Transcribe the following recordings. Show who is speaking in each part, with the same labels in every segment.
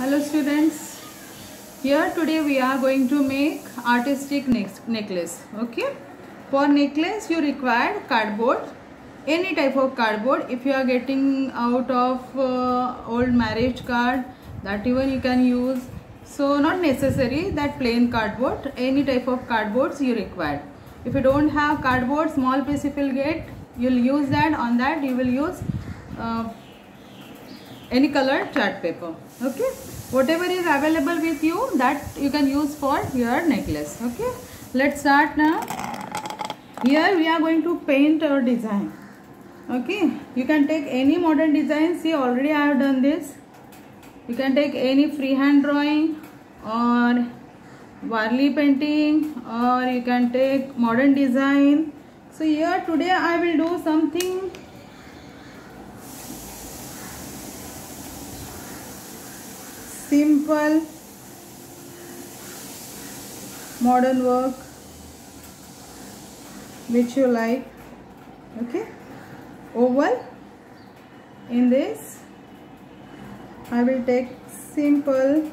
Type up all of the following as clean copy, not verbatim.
Speaker 1: Hello students, here today we are going to make artistic necklace. Okay, for necklace you require cardboard, any type of cardboard. If you are getting out of old marriage card, that even you can use. So not necessary that plain cardboard, any type of cardboards you require. If you don't have cardboard, small piece if you'll get, you'll use that. On that you will use any colored chart paper. Okay, whatever is available with you, that you can use for your necklace. Okay, let's start now. Here we are going to paint our design. Okay, you can take any modern design. See, already I have done this. You can take any freehand drawing or Varli painting, or you can take modern design. So here today I will do something simple modern work which you like. Okay, oval. In this I will take simple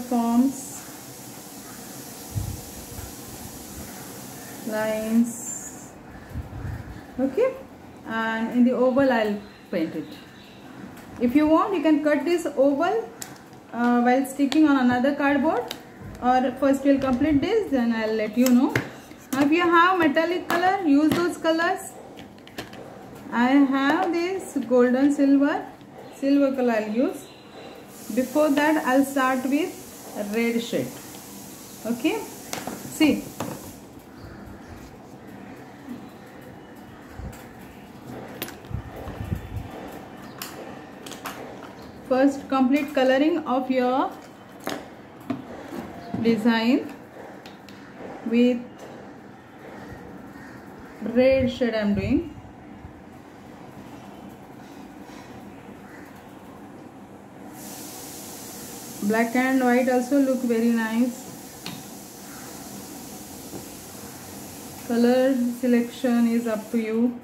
Speaker 1: forms, lines. Okay, and in the oval I'll paint it. If you want, you can cut this oval while sticking on another cardboard, or first we'll complete this, then I'll let you know. Now if you have metallic color, use those colors. I have this golden silver color I'll use. Before that I'll start with red shade. Okay, see, first complete coloring of your design with red shade I'm doing. Black and white also look very nice. Color selection is up to you.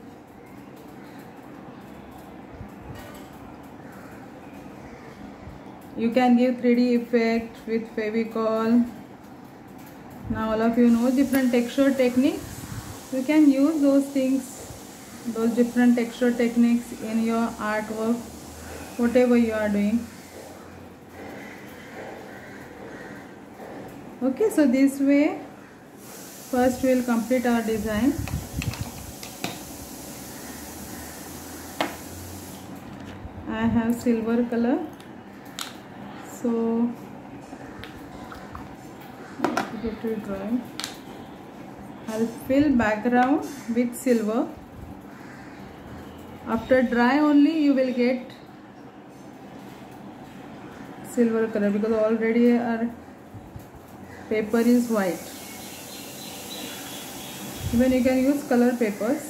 Speaker 1: You can give 3D effect with Fevicol. Now all of you know different texture techniques. You can use those things, those different texture techniques in your artwork, whatever you are doing. Okay, so this way first we will complete our design. I have silver color, so get to drawing. I'll fill background with silver. After dry only you will get silver color, because already our paper is white. Even you can use color papers.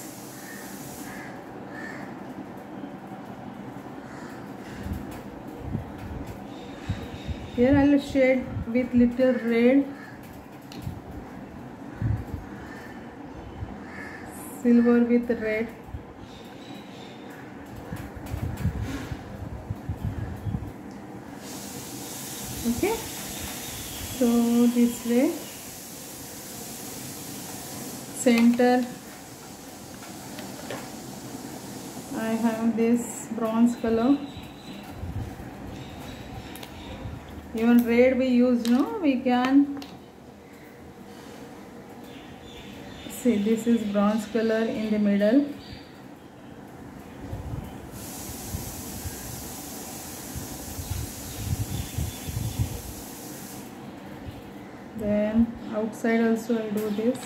Speaker 1: Here I will shade with little red, silver with red. Okay, so this way. Center I have this bronze color. Even red we use, no? We can see this is bronze color in the middle. Then outside also I'll do this.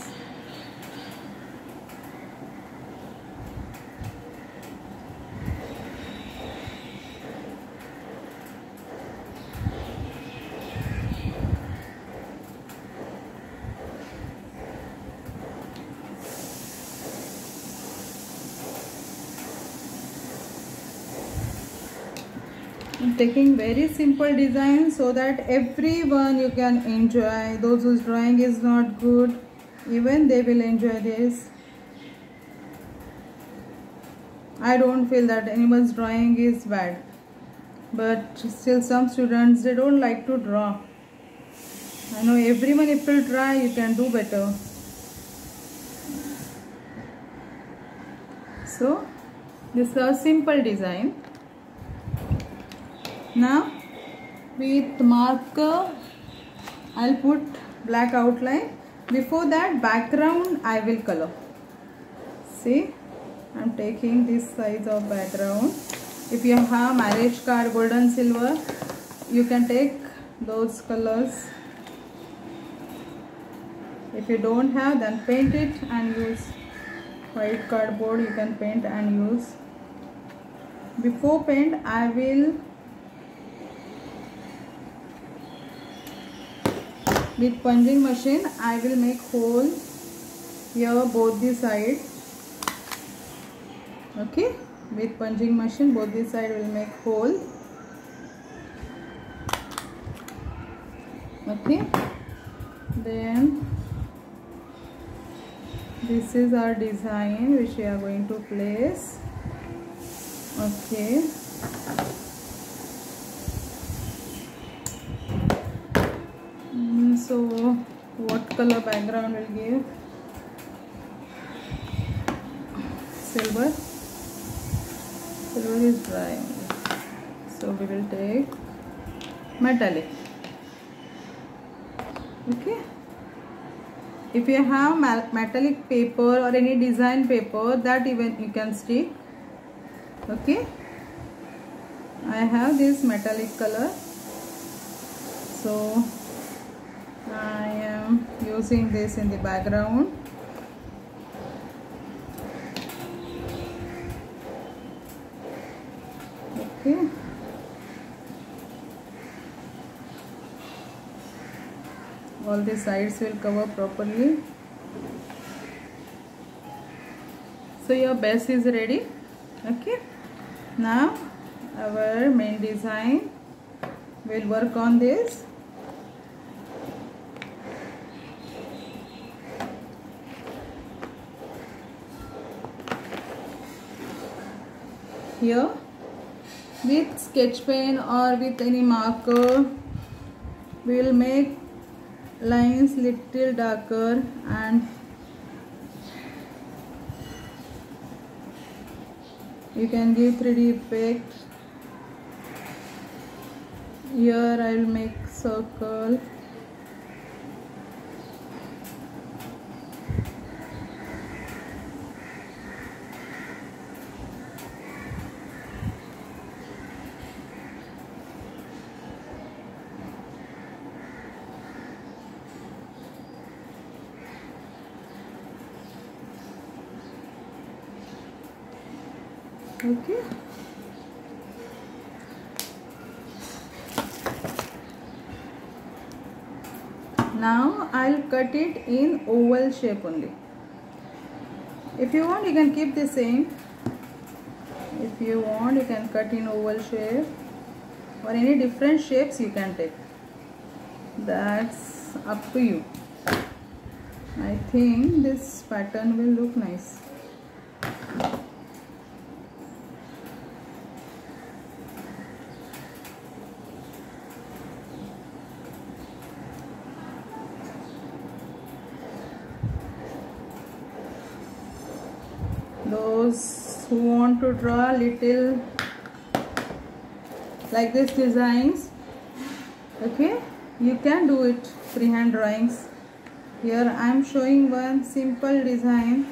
Speaker 1: I'm taking very simple design so that everyone you can enjoy. Those whose drawing is not good, even they will enjoy this. I don't feel that anyone's drawing is bad, but still some students, they don't like to draw. I know everyone, if you try, you can do better. So this is a simple design. Now with marker I'll put black outline. Before that, background I will color. See, I'm taking this size of background. If you have marriage card, gold and silver, you can take those colors. If you don't have, then paint it and use white cardboard. You can paint and use. Before paint, I will with punching machine, I will make hole here both the side. Okay, with punching machine both the side will make hole. Okay, then this is our design which we are going to place. Okay, so what color background will give? Silver. Silver is dry, so we will take metallic. Okay, if you have metallic paper or any design paper, that even you can stick. Okay, I have this metallic color, so I am using this in the background. Okay, all the sides will cover properly. So your base is ready. Okay, now our main design will work on this. Here with sketch pen or with any marker, we will make lines little darker and you can give 3D effect. Here I will make circle. Okay, now I'll cut it in oval shape only. If you want, you can keep the same. If you want, you can cut in oval shape or any different shapes you can take. That's up to you. I think this pattern will look nice. Those who want to draw little like this designs, okay, you can do it, freehand drawings. Here I am showing one simple design.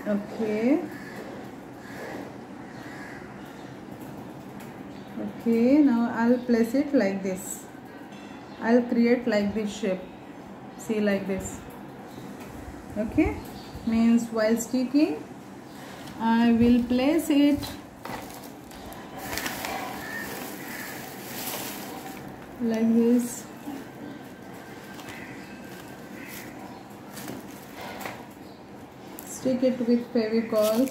Speaker 1: Okay, okay, now I'll place it like this. I'll create like this shape. See, like this. Okay, means while sticking I will place it like this. Stick it with Fevicol.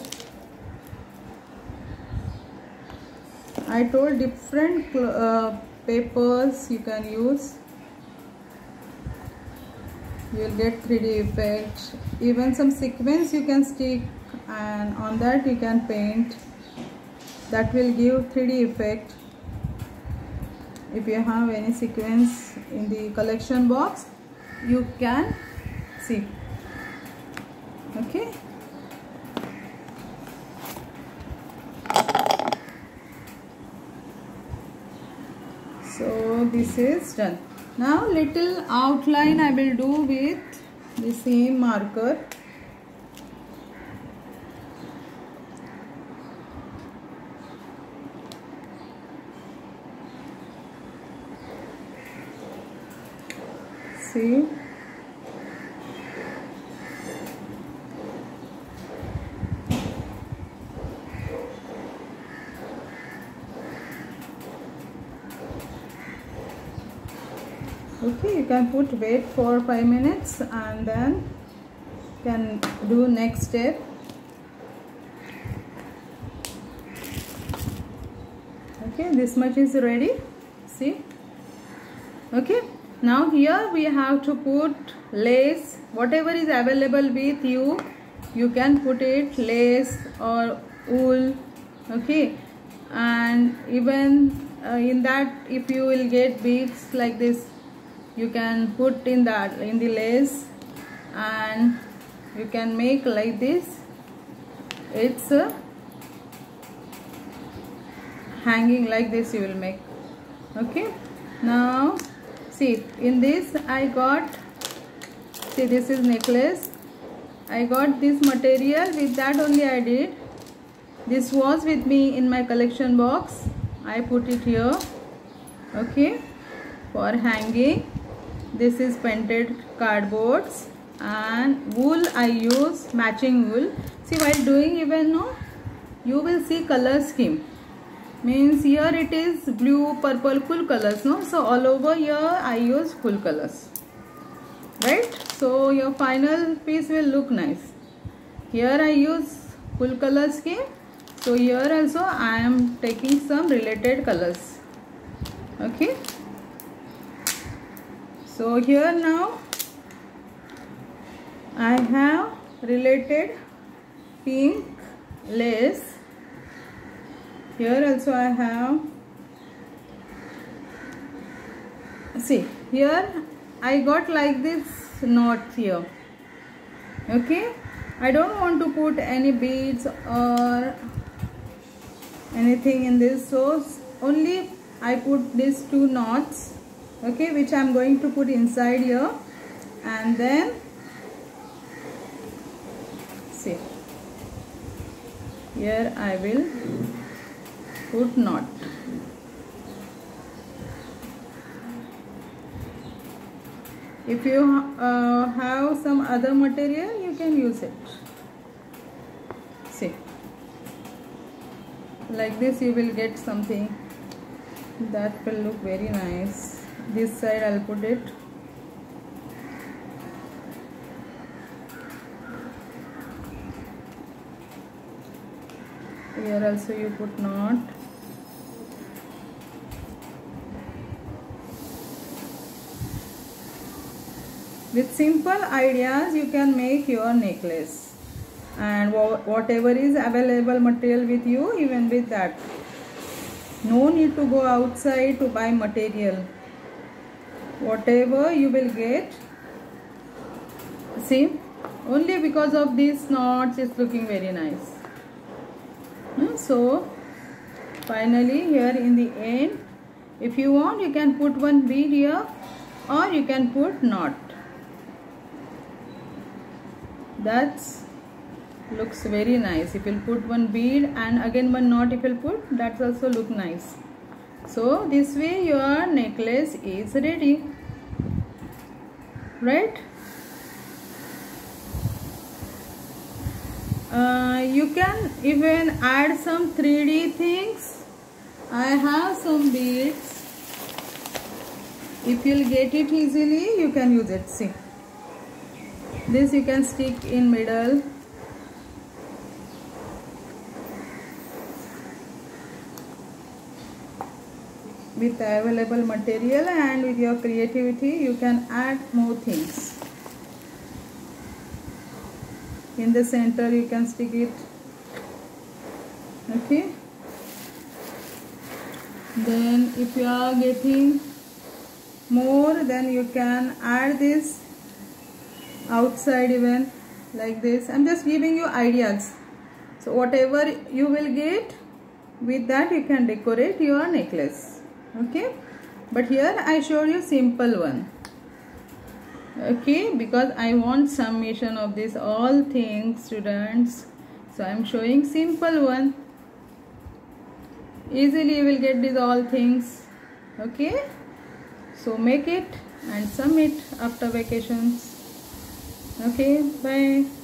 Speaker 1: I told different papers you can use. You will get 3D effect. Even some sequence you can stick, and on that you can paint. That will give 3D effect. If you have any sequence in the collection box, you can see. Okay. So this is done. Now little outline I will do with the same marker. See. Okay, you can wait for 5 minutes and then can do next step. Okay, this much is ready. See. Okay, now here we have to put lace. Whatever is available with you, you can put it, lace or wool. Okay, and even in that, if you will get beads like this, you can put in the lace, and you can make like this. It's hanging like this you will make. Okay, now see, in this I got, see, this is necklace. I got this material, with that only I did. This was with me in my collection box. I put it here. Okay, for hanging. This is painted cardboards, and wool I use matching wool. See, while doing even now, you will see color scheme. Means here it is blue, purple, full colors, no? So all over here I use full colors, right? So your final piece will look nice. Here I use full color scheme. So here also I am taking some related colors. Okay. So here now I have related pink lace. Here also I have, see, here I got like this knot here. Okay, I don't want to put any beads or anything in this, so only I put these 2 knots. Okay, which I am going to put inside here, and then see, here I will put knot. If you have some other material, you can use it. See, like this you will get something that will look very nice. This side I'll put it. Here also you put knot. With simple ideas you can make your necklace, and whatever is available material with you, even with that. No need to go outside to buy material. Whatever you will get. See, only because of these knots it's looking very nice. So finally here in the end, if you want, you can put one bead here, or you can put knot. That's looks very nice. If you put one bead and again one knot, if you put, that's also look nice. So this way your necklace is ready, right? You can even add some 3D things. I have some beads. If you'll get it easily, you can use it. See, this you can stick in middle. with available material and with your creativity you can add more things. In the center you can stick it. Okay, then if you are getting more, then you can add this outside even like this. I'm just giving you ideas, so whatever you will get, with that you can decorate your necklace. Okay, but here I showed you simple one. Okay, because I want summation of this all things, students, so I'm showing simple one. Easily you will get these all things. Okay, so make it and submit after vacations. Okay, bye.